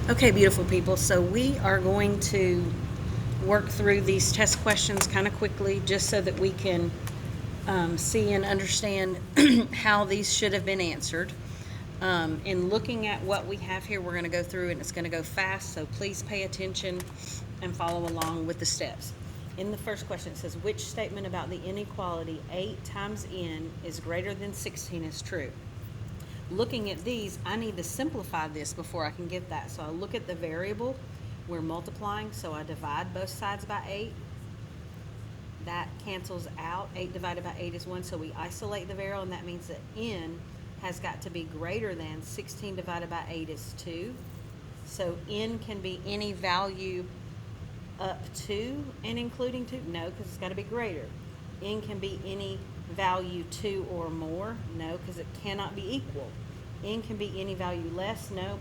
Okay, beautiful people. So we are going to work through these test questions kind of quickly just so that we can see and understand how these should have been answered. In looking at what we have here, we're going to go through and it's going to go fast, so please pay attention and follow along with the steps. In the first question, it says, which statement about the inequality 8 times n is greater than 16 is true? Looking at these, I need to simplify this before I can get that. So I look at the variable, we're multiplying, so I divide both sides by 8. That cancels out. 8 divided by 8 is 1, so we isolate the variable, and that means that n has got to be greater than 16 divided by 8 is 2. So n can be any value up to and including 2? No, because it's got to be greater. N can be any value 2 or more? No, because it cannot be equal. N can be any value less? No.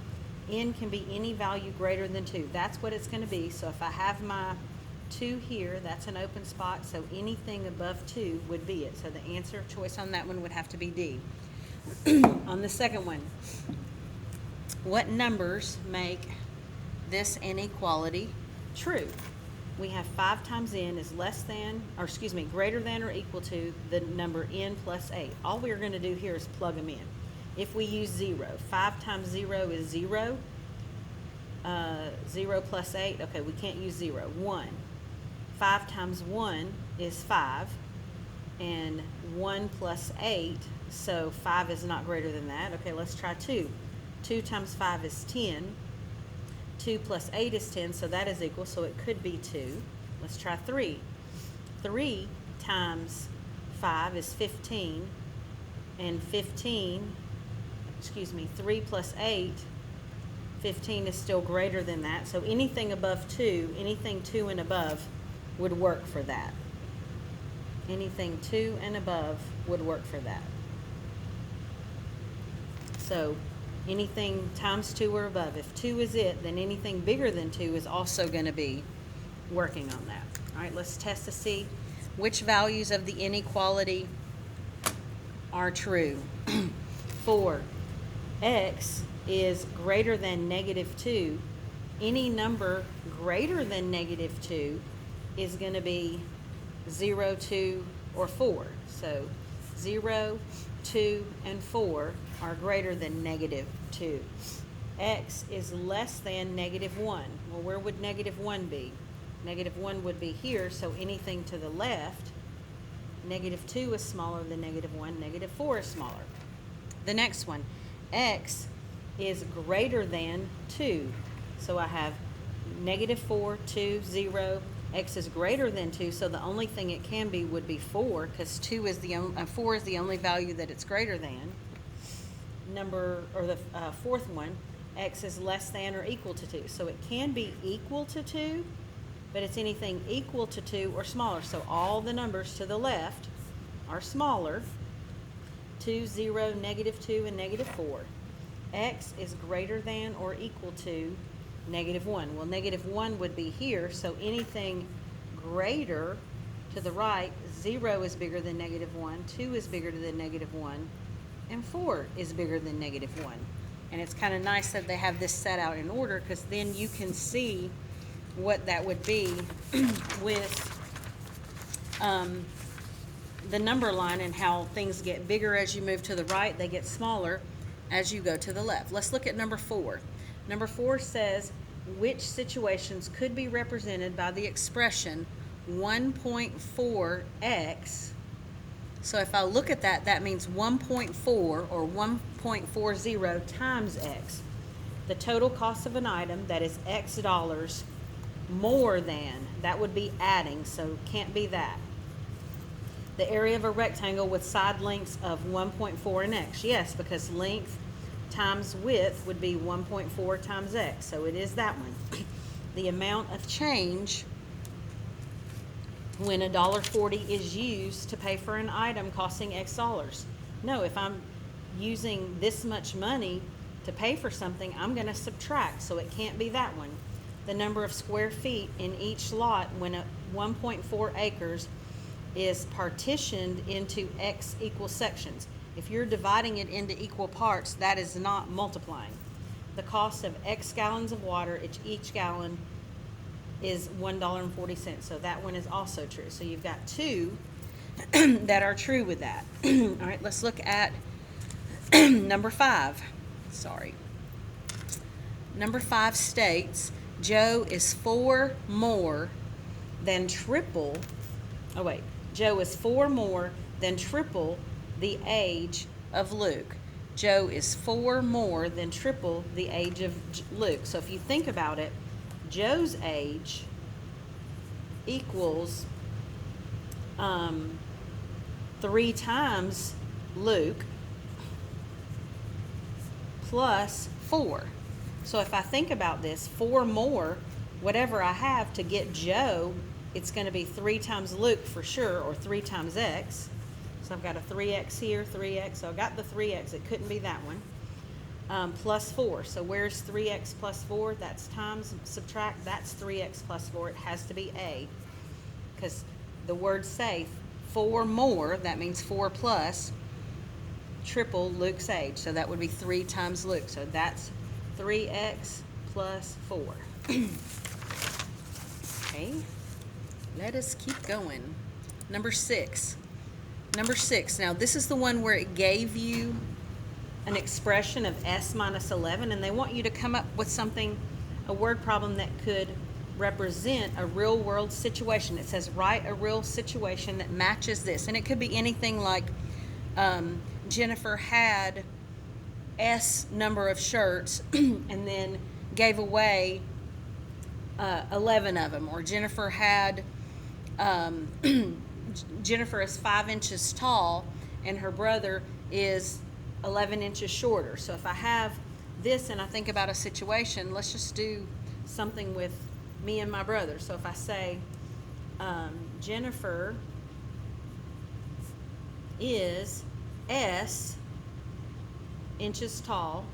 N can be any value greater than 2. That's what it's going to be. So if I have my 2 here, that's an open spot, so anything above 2 would be it. So the answer choice on that one would have to be D. On the second one, what numbers make this inequality true? We have 5 times n is less than, or excuse me, greater than or equal to the number n plus 8. All we're going to do here is plug them in. If we use 0, 5 times 0 is 0. 0 plus 8, okay, we can't use 0. 1. 5 times 1 is 5, and 1 plus 8, so 5 is not greater than that. Okay, let's try 2. 2 times 5 is 10. 2 plus 8 is 10, so that is equal, so it could be 2. Let's try 3. 3 times 5 is 15, and 3 plus 8, 15 is still greater than that, so anything above 2, anything 2 and above would work for that. Anything 2 and above would work for that. So anything times 2 or above. If 2 is it, then anything bigger than 2 is also going to be working on that. All right, let's test to see which values of the inequality are true. For x is greater than -2, any number greater than -2 is going to be 0, 2, or 4. So 0, 2, and 4 are greater than -2. X is less than -1. Well, where would -1 be? -1 would be here, so anything to the left. -2 is smaller than -1. -4 is smaller. The next one, x is greater than 2. So I have -4, 2, 0. X is greater than 2, so the only thing it can be would be 4, because 4 is the only value that it's greater than. The fourth one, x is less than or equal to 2. So it can be equal to 2, but it's anything equal to 2 or smaller. So all the numbers to the left are smaller. 2, 0, -2, and -4. X is greater than or equal to -1. Well, -1 would be here, so anything greater to the right, 0 is bigger than -1, 2 is bigger than -1, and 4 is bigger than -1. And it's kind of nice that they have this set out in order, because then you can see what that would be with the number line, and how things get bigger as you move to the right, they get smaller as you go to the left. Let's look at number 4. Number 4 says, which situations could be represented by the expression 1.4x? So if I look at that, that means 1.4 or 1.40 times x. The total cost of an item that is x dollars more than, that would be adding, so can't be that. The area of a rectangle with side lengths of 1.4 and x. Yes, because length times width would be 1.4 times x, so it is that one. The amount of change when $1.40 is used to pay for an item costing x dollars. No, if I'm using this much money to pay for something, I'm going to subtract, so it can't be that one. The number of square feet in each lot when 1.4 acres is partitioned into x equal sections. If you're dividing it into equal parts, that is not multiplying. the cost of X gallons of water, each gallon is $1.40. So that one is also true. So you've got two that are true with that. All right, let's look at number 5. Sorry. Number 5 states Joe is 4 more than triple. Oh, wait. Joe is 4 more than triple the age of Luke. Joe is 4 more than triple the age of Luke. So if you think about it, Joe's age equals 3 times Luke plus 4. So if I think about this, 4 more, whatever I have to get Joe, it's going to be 3 times Luke for sure, or 3 times X. So I've got a 3X here, 3X. So I got the 3X. It couldn't be that one. Plus 4. So where's 3X plus 4? That's times, subtract. That's 3X plus 4. It has to be A. Because the words say 4 more. That means 4 plus triple Luke's age. So that would be 3 times Luke. So that's 3X plus 4. Okay. Let us keep going. Number 6. Number 6. Now, this is the one where it gave you an expression of S minus 11, and they want you to come up with something, a word problem that could represent a real world situation. It says, write a real situation that matches this. And it could be anything like Jennifer had S number of shirts and then gave away 11 of them. Or Jennifer had... Jennifer is 5 inches tall and her brother is 11 inches shorter. So if I have this and I think about a situation, let's just do something with me and my brother. So if I say Jennifer is S inches tall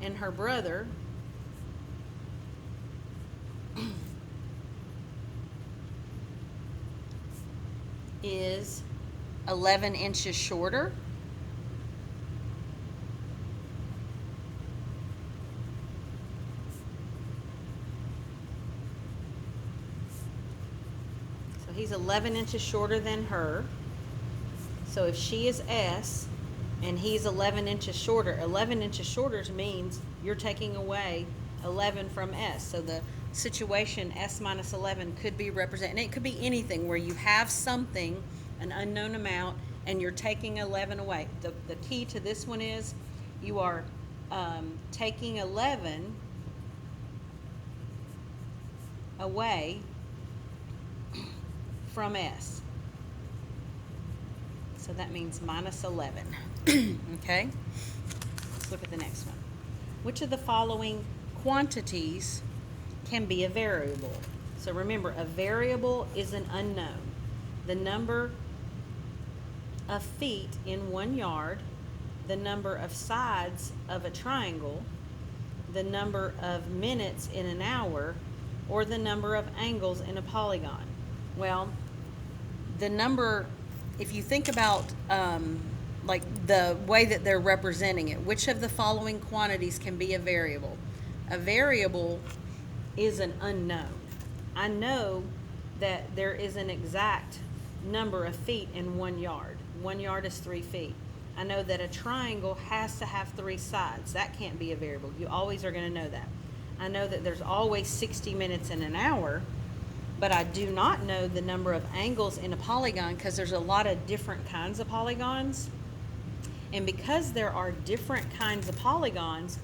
and her brother is 11 inches shorter. So he's 11 inches shorter than her. So if she is S and he's 11 inches shorter, 11 inches shorter means you're taking away 11 from S. So the situation S minus 11 could be represented. And it could be anything where you have something, an unknown amount, and you're taking 11 away. The key to this one is you are taking 11 away from S. So that means minus 11. Okay? Let's look at the next one. Which of the following quantities can be a variable? So remember, a variable is an unknown. The number of feet in 1 yard, the number of sides of a triangle, the number of minutes in an hour, or the number of angles in a polygon. Well, the number, if you think about like the way that they're representing it, which of the following quantities can be a variable? A variable is an unknown. I know that there is an exact number of feet in 1 yard. 1 yard is 3 feet. I know that a triangle has to have 3 sides. That can't be a variable. You always are going to know that. I know that there's always 60 minutes in an hour, but I do not know the number of angles in a polygon because there's a lot of different kinds of polygons. And because there are different kinds of polygons,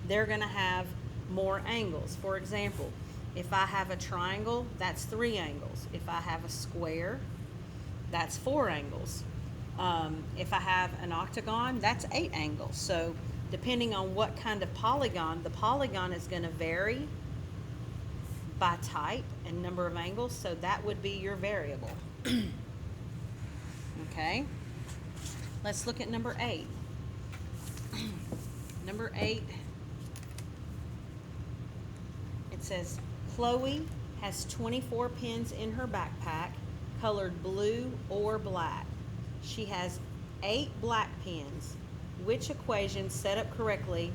they're going to have more angles. For example, if I have a triangle, that's 3 angles. If I have a square, that's 4 angles. If I have an octagon, that's 8 angles. So depending on what kind of polygon, the polygon is going to vary by type and number of angles. So that would be your variable. Okay. Let's look at number 8. Number 8, it says, Chloe has 24 pens in her backpack, colored blue or black. She has 8 black pens. which equation is set up correctly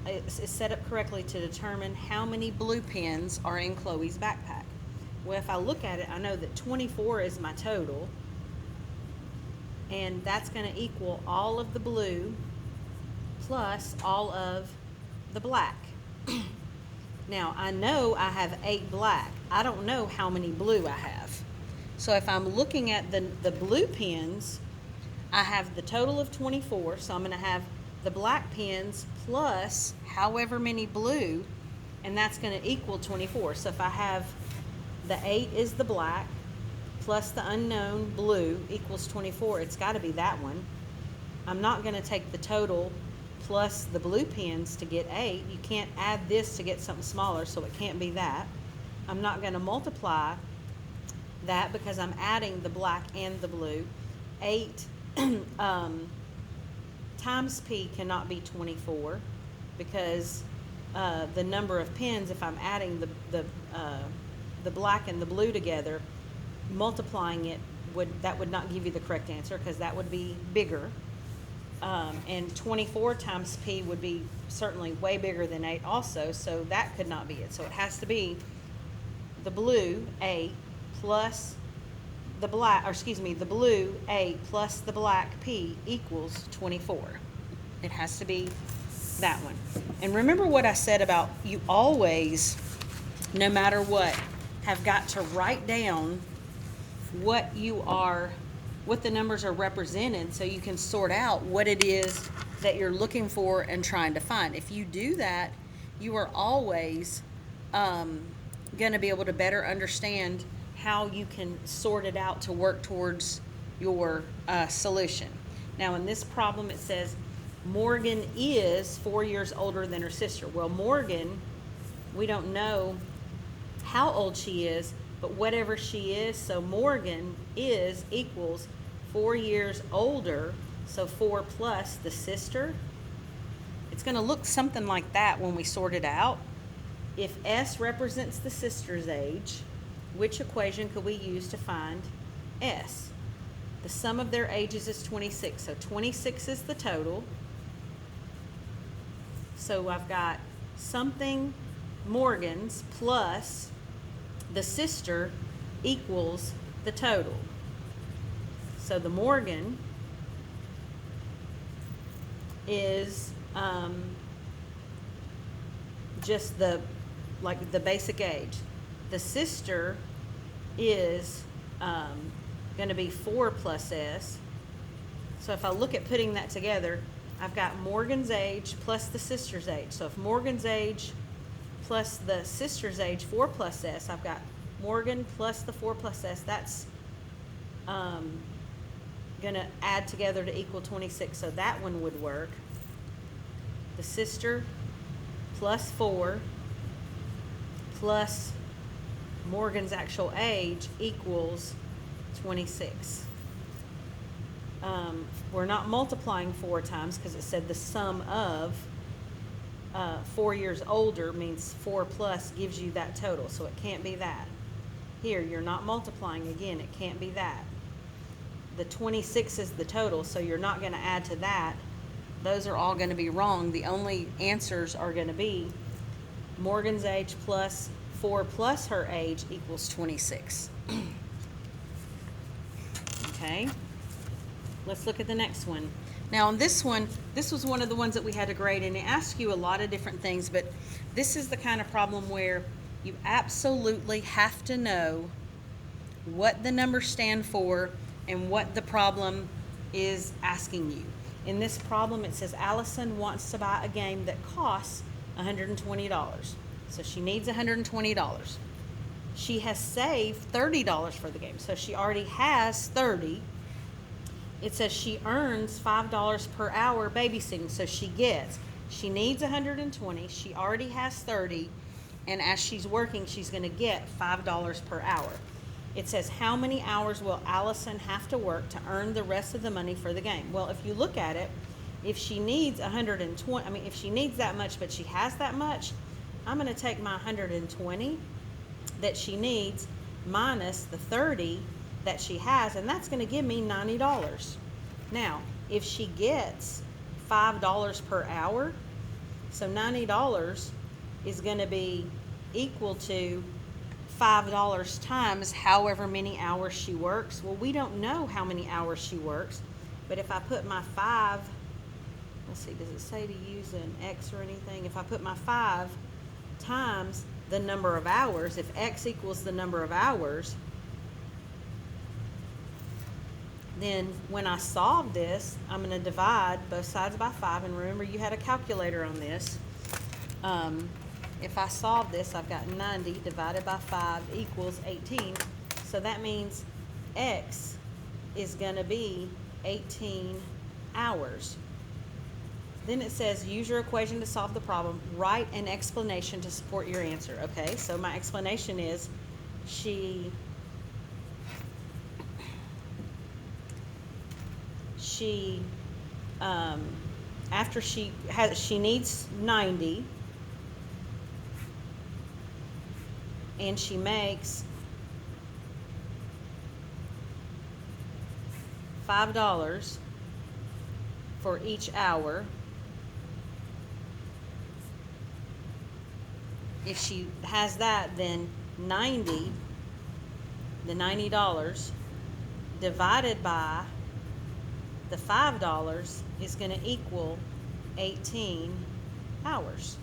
to determine how many blue pens are in Chloe's backpack? Well, if I look at it, I know that 24 is my total, and that's going to equal all of the blue plus all of the black. Now, I know I have 8 black. I don't know how many blue I have. So if I'm looking at the blue pens, I have the total of 24, so I'm going to have the black pens plus however many blue, and that's going to equal 24. So if I have the 8 is the black plus the unknown blue equals 24, it's got to be that one. I'm not going to take the total plus the blue pens to get 8. You can't add this to get something smaller, so it can't be that. I'm not going to multiply that because I'm adding the black and the blue. 8 times P cannot be 24 because the number of pens, if I'm adding the black and the blue together, multiplying it would not give you the correct answer because that would be bigger. And 24 times P would be certainly way bigger than 8 also, so that could not be it. So it has to be the blue 8 plus the black, the blue 8 plus the black P equals 24. It has to be that one. And remember what I said about you always, no matter what, have got to write down what the numbers are represented so you can sort out what it is that you're looking for and trying to find. If you do that, you are always going to be able to better understand how you can sort it out to work towards your solution. Now in this problem it says Morgan is 4 years older than her sister. Well, Morgan, we don't know how old she is, but whatever she is, so Morgan is equals 4 years older, so 4 plus the sister. It's going to look something like that when we sort it out. If S represents the sister's age, which equation could we use to find S? The sum of their ages is 26, so 26 is the total. So I've got something Morgan's plus the sister equals the total. So the Morgan is just the basic age. The sister is going to be 4 plus S. So if I look at putting that together, I've got Morgan's age plus the sister's age. So if Morgan's age plus the sister's age, 4 plus S, I've got Morgan plus the 4 plus S. That's going to add together to equal 26. So that one would work. The sister plus 4 plus Morgan's actual age equals 26. We're not multiplying 4 times because it said the sum of 4 years older means 4 plus gives you that total, so it can't be that. Here, you're not multiplying again, it can't be that. The 26 is the total, so you're not going to add to that. Those are all going to be wrong. The only answers are going to be Morgan's age plus 4 plus her age equals 26. Okay, let's look at the next one. Now on this one, this was one of the ones that we had to grade, and it asks you a lot of different things, but this is the kind of problem where you absolutely have to know what the numbers stand for and what the problem is asking you. In this problem, it says Allison wants to buy a game that costs $120. So she needs $120. She has saved $30 for the game, so she already has $30. It says she earns $5 per hour babysitting, so she needs $120, she already has $30, and as she's working, she's going to get $5 per hour. It says how many hours will Allison have to work to earn the rest of the money for the game? Well, if you look at it, if she needs if she needs that much, but she has that much, I'm going to take my 120 that she needs minus the 30 that she has, and that's going to give me $90. Now, if she gets $5 per hour. So $90 is going to be equal to $5 times however many hours she works. Well, we don't know how many hours she works, but if I put my 5, let's see, does it say to use an X or anything? If I put my 5 times the number of hours, if X equals the number of hours, then when I solve this, I'm going to divide both sides by 5. And remember, you had a calculator on this. If I solve this, I've got 90 divided by 5 equals 18. So that means X is going to be 18 hours. Then it says, use your equation to solve the problem. Write an explanation to support your answer. Okay, so my explanation is after she needs 90, and she makes $5 for each hour. If she has that, then the $90 divided by the $5 is going to equal 18 hours.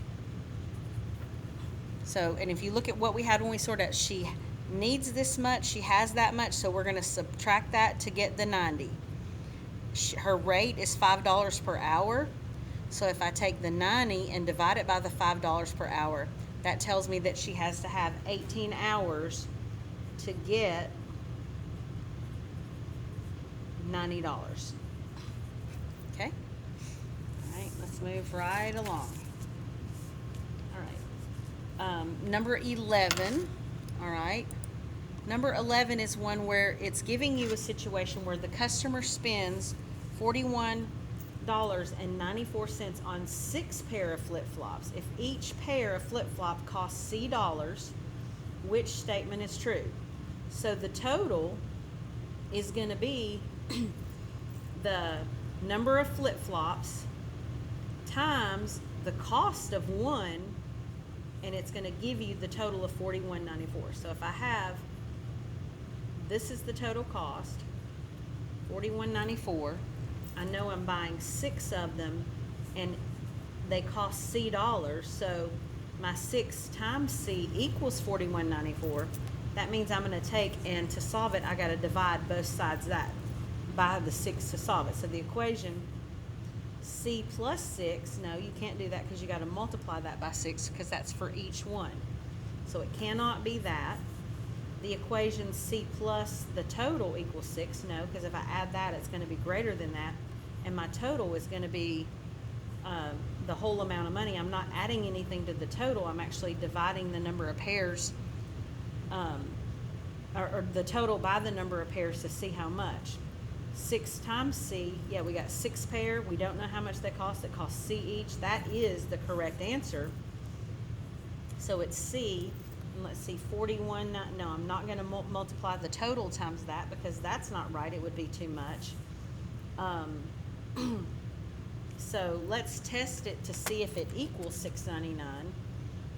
So, and if you look at what we had when we sorted out, she needs this much, she has that much, so we're going to subtract that to get the 90. Her rate is $5 per hour, so if I take the 90 and divide it by the $5 per hour, that tells me that she has to have 18 hours to get $90. Okay? All right, let's move right along. All right. Number 11, all right. Number 11 is one where it's giving you a situation where the customer spends $41.94 on 6 pair of flip-flops. If each pair of flip-flop costs C dollars, which statement is true? So the total is going to be the number of flip-flops times the cost of one, and it's going to give you the total of $41.94. So if I have, this is the total cost, $41.94. I know I'm buying 6 of them, and they cost C dollars, so my 6 times C equals $41.94. That means I'm going to take, and to solve it, I got to divide both sides that by the 6 to solve it. So the equation C plus 6, no, you can't do that because you got to multiply that by 6 because that's for each one. So it cannot be that. The equation C plus the total equals 6, no, because if I add that, it's going to be greater than that. And my total is going to be the whole amount of money. I'm not adding anything to the total. I'm actually dividing the number of pairs, or the total by the number of pairs to see how much. 6 times C, yeah, we got 6 pair. We don't know how much they cost. It costs C each. That is the correct answer. So it's C. And let's see, 41, no, I'm not going to multiply the total times that because that's not right. It would be too much. So let's test it to see if it equals $6.99.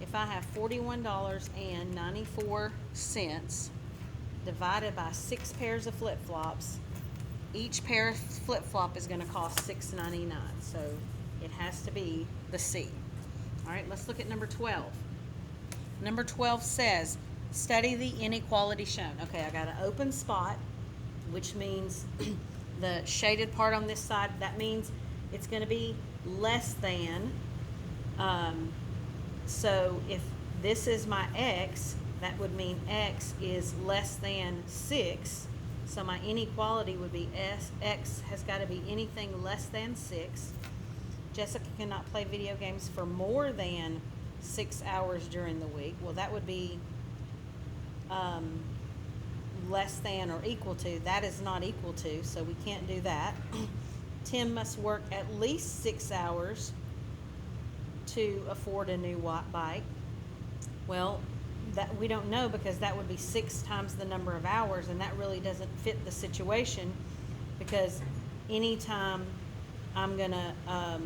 If I have $41.94 divided by 6 pairs of flip-flops, each pair of flip-flop is going to cost $6.99. So it has to be the C. All right, let's look at number 12. Number 12 says, study the inequality shown. Okay, I got an open spot, which means the shaded part on this side, that means it's going to be less than. So if this is my X, that would mean X is less than 6. So my inequality would be X has got to be anything less than 6. Jessica cannot play video games for more than 6 hours during the week. Well, that would be less than or equal to. That is not equal to, so we can't do that. Tim must work at least 6 hours to afford a new bike. Well, that we don't know because that would be 6 times the number of hours, and that really doesn't fit the situation because anytime I'm going to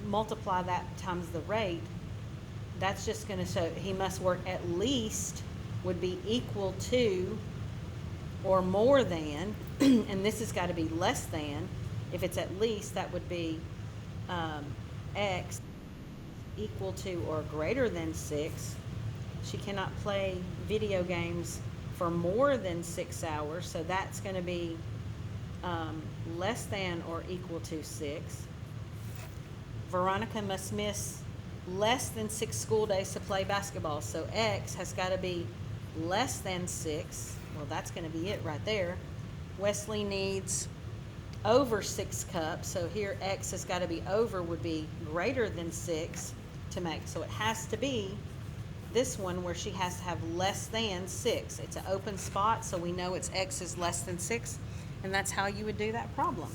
multiply that times the rate. That's just going to show he must work at least would be equal to or more than, and this has got to be less than. If it's at least, that would be X equal to or greater than 6. She cannot play video games for more than 6 hours, so that's going to be less than or equal to 6. Veronica must miss less than 6 school days to play basketball, so X has got to be less than 6. Well, that's going to be it right there. Wesley needs over 6 cups, so here X has got to be over would be greater than 6 to make. So it has to be this one where she has to have less than 6. It's an open spot, so we know it's X is less than 6, and that's how you would do that problem.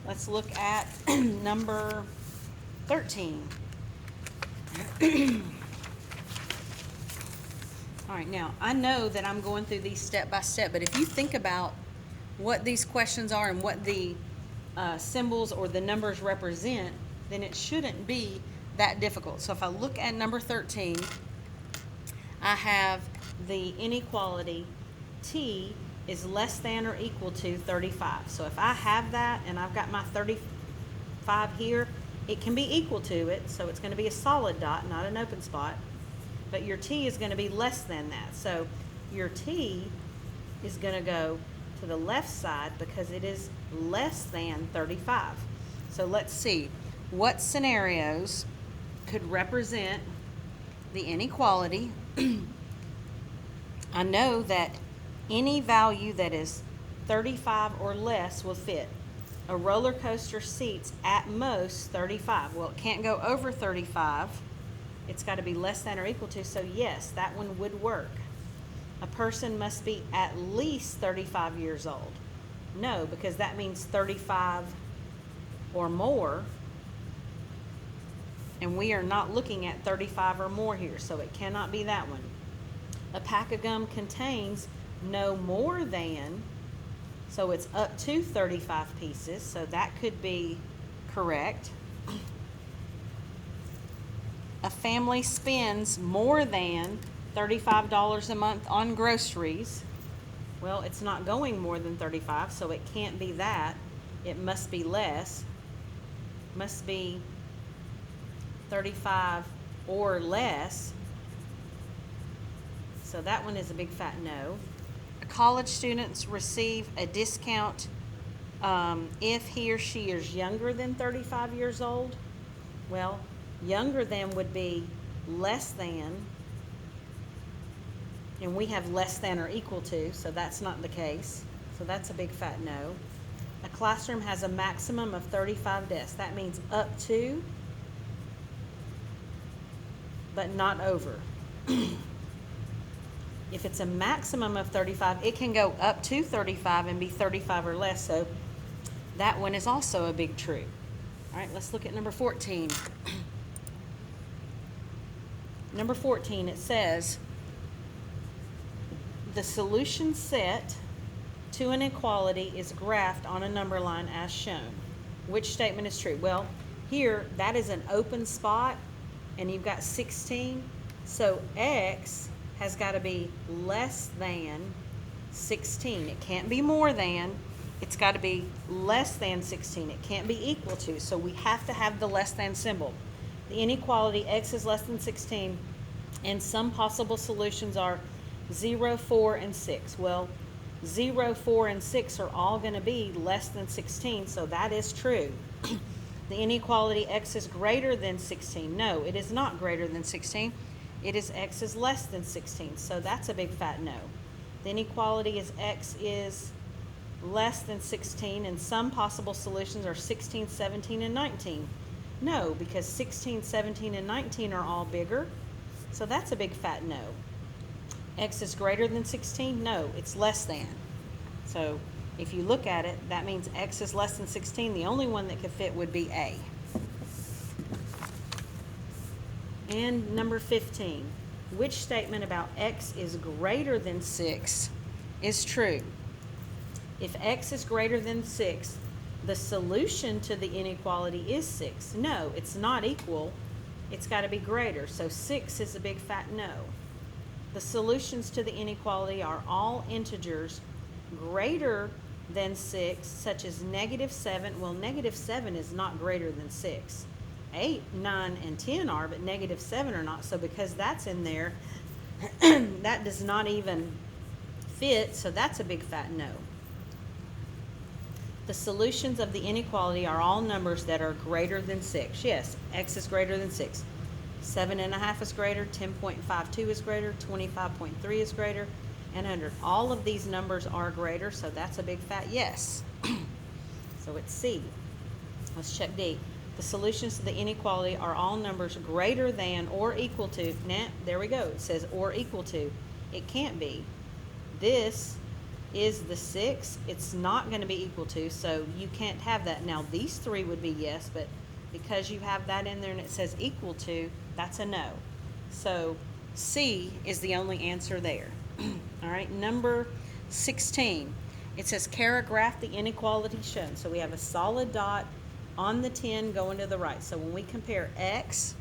Let's look at number 13. All right, now I know that I'm going through these step by step, but if you think about what these questions are and what the symbols or the numbers represent, then it shouldn't be that difficult. So if I look at number 13, I have the inequality T is less than or equal to 35. So if I have that and I've got my 35 here, it can be equal to it, so it's going to be a solid dot, not an open spot. But your T is going to be less than that. So your T is going to go to the left side because it is less than 35. So let's see what scenarios could represent the inequality. I know that any value that is 35 or less will fit. A roller coaster seats at most 35. Well, it can't go over 35. It's got to be less than or equal to, so yes, that one would work. A person must be at least 35 years old. No, because that means 35 or more, and we are not looking at 35 or more here, so it cannot be that one. A pack of gum contains no more than, so it's up to 35 pieces, so that could be correct. A family spends more than $35 a month on groceries. Well, it's not going more than 35, so it can't be that. It must be less. Must be 35 or less. So that one is a big fat no. College students receive a discount if he or she is younger than 35 years old. Well, younger than would be less than, and we have less than or equal to, so that's not the case. So that's a big fat no. A classroom has a maximum of 35 desks. That means up to, but not over. If it's a maximum of 35, it can go up to 35 and be 35 or less, so that one is also a big true. All right, let's look at number 14. Number 14, it says, the solution set to an inequality is graphed on a number line as shown. Which statement is true? Well, here, that is an open spot, and you've got 16, so X has got to be less than 16. It can't be more than. It's got to be less than 16. It can't be equal to, so we have to have the less than symbol. The inequality X is less than 16, and some possible solutions are 0, 4, and 6. Well, 0, 4, and 6 are all going to be less than 16, so that is true. The inequality X is greater than 16. No, it is not greater than 16. It is X is less than 16, so that's a big fat no. The inequality is X is less than 16, and some possible solutions are 16, 17, and 19. No, because 16, 17, and 19 are all bigger, so that's a big fat no. X is greater than 16? No, it's less than. So if you look at it, that means X is less than 16. The only one that could fit would be A. And number 15, which statement about X is greater than 6 is true? If X is greater than 6, The solution to the inequality is 6. No, it's not equal. It's got to be greater. So 6 is a big fat no. The solutions to the inequality are all integers greater than 6, such as -7. Well, -7 is not greater than 6. 8, 9, and 10 are, but -7 are not. So because that's in there, that does not even fit, so that's a big fat no. The solutions of the inequality are all numbers that are greater than 6. Yes, x is greater than 6. 7.5 is greater, 10.52 is greater, 25.3 is greater, and 100. All of these numbers are greater, so that's a big fat yes. So it's C. Let's check D. The solutions to the inequality are all numbers greater than or equal to. Nah, there we go. It says or equal to. It can't be. This is the 6. It's not going to be equal to, so you can't have that. Now, these 3 would be yes, but because you have that in there and it says equal to, that's a no. So C is the only answer there. All right, number 16. It says Kara graph the inequality shown. So we have a solid dot on the 10 going to the right. So when we compare x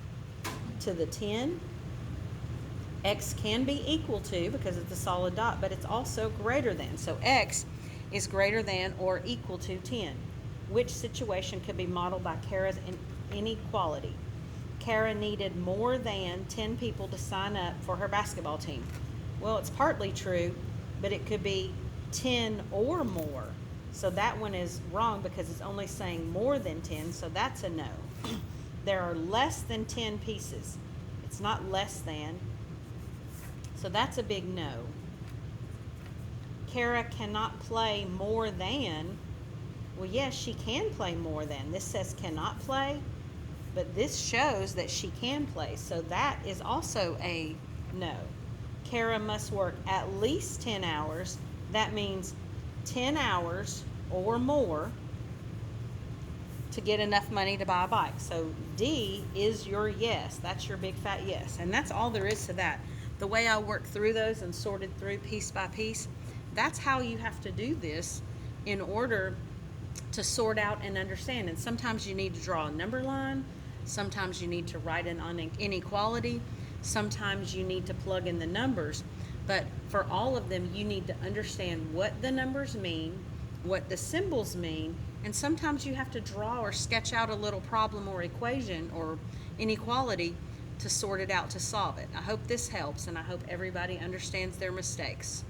to the 10, x can be equal to, because it's a solid dot, but it's also greater than. So x is greater than or equal to 10. Which situation could be modeled by Kara's inequality? Kara needed more than 10 people to sign up for her basketball team. Well, it's partly true, but it could be 10 or more. So that one is wrong because it's only saying more than 10, so that's a no. There are less than 10 pieces. It's not less than. So that's a big no. Kara cannot play more than. Well, yes, she can play more than. This says cannot play, but this shows that she can play. So that is also a no. Kara must work at least 10 hours. That means 10 hours or more to get enough money to buy a bike. So D is your yes. That's your big fat yes. And that's all there is to that. The way I worked through those and sorted through piece by piece, that's how you have to do this in order to sort out and understand. And sometimes you need to draw a number line. Sometimes you need to write an inequality. Sometimes you need to plug in the numbers. But for all of them, you need to understand what the numbers mean, what the symbols mean, and sometimes you have to draw or sketch out a little problem or equation or inequality to sort it out, to solve it. I hope this helps, and I hope everybody understands their mistakes.